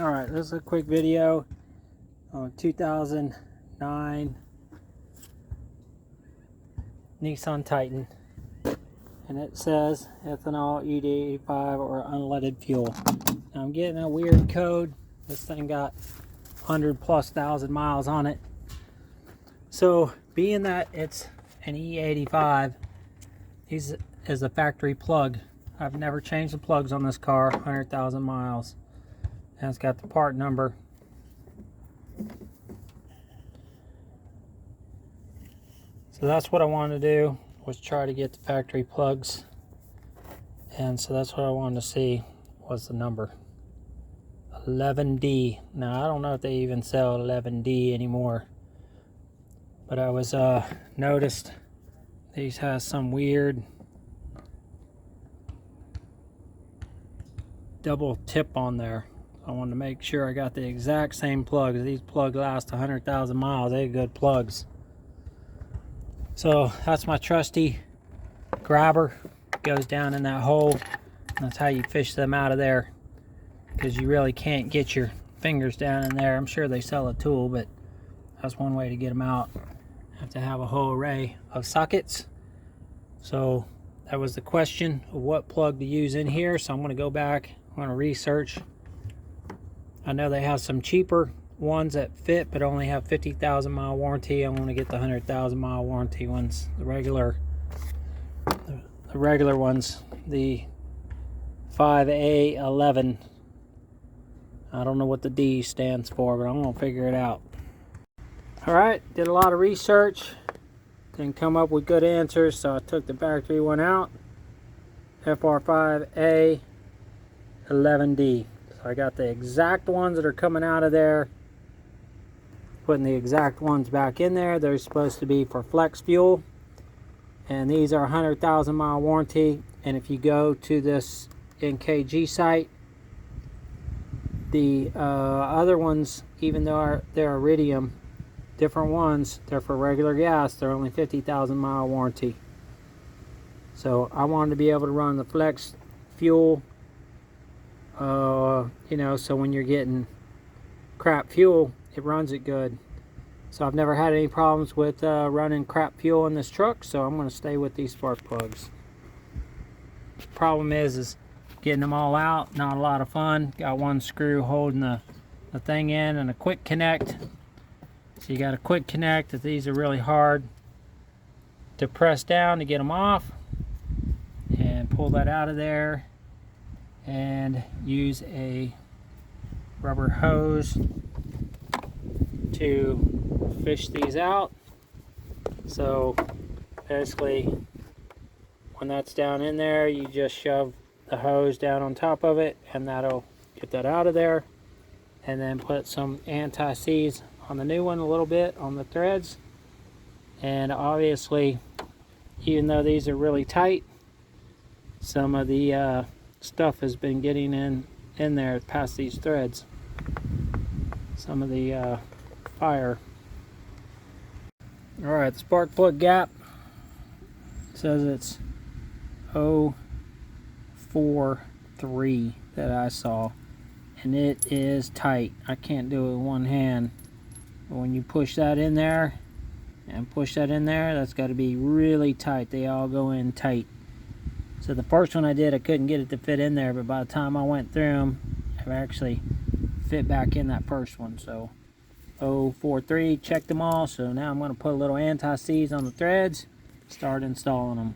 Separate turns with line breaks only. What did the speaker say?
Alright, this is a quick video on 2009 Nissan Titan, and it says ethanol, ED85, or unleaded fuel. Now I'm getting a weird code. This thing got 100,000+ miles on it. So being that it's an E85, this is a factory plug. I've never changed the plugs on this car. 100,000 miles. And it's got the part number. So that's what I wanted to do, was try to get the factory plugs. And so that's what I wanted to see was the number. 11D. Now I don't know if they even sell 11D anymore. But I was noticed these has some weird double tip on there. I wanted to make sure I got the exact same plugs. These plugs last 100,000 miles. They're good plugs. So that's my trusty grabber. Goes down in that hole. That's how you fish them out of there, because you really can't get your fingers down in there. I'm sure they sell a tool, but that's one way to get them out. You have to have a whole array of sockets. So that was the question of what plug to use in here. So I'm going to go back. I'm going to research. I know they have some cheaper ones that fit but only have 50,000 mile warranty. I'm going to get the 100,000 mile warranty ones, the regular ones, the 5A11. I don't know what the D stands for, but I'm going to figure it out. Alright, did a lot of research, didn't come up with good answers, so I took the factory one out, FR5A11D. So I got the exact ones that are coming out of there, putting the exact ones back in there. They're supposed to be for flex fuel, and these are 100,000 mile warranty. And if you go to this NKG site, the other ones, even though they're iridium, different ones, they're for regular gas, they're only 50,000 mile warranty. So I wanted to be able to run the flex fuel, you know, so when you're getting crap fuel, it runs it good. So I've never had any problems with running crap fuel in this truck, so I'm going to stay with these spark plugs. Problem is getting them all out, not a lot of fun. Got one screw holding the thing in, and a quick connect. So you got a quick connect. These are really hard to press down to get them off, and pull that out of there and use a rubber hose to fish these out. So basically, when that's down in there, you just shove the hose down on top of it, and that'll get that out of there. And then put some anti-seize on the new one, a little bit on the threads. And obviously, even though these are really tight, some of the stuff has been getting in there past these threads. Some of the fire. Alright, the spark plug gap says it's 0.43 that I saw, and it is tight. I can't do it with one hand. But when you push that in there and push that in there, that's got to be really tight. They all go in tight. So the first one I did, I couldn't get it to fit in there, but by the time I went through them, it actually fit back in that first one. So 0.43, checked them all. So now I'm going to put a little anti-seize on the threads, start installing them.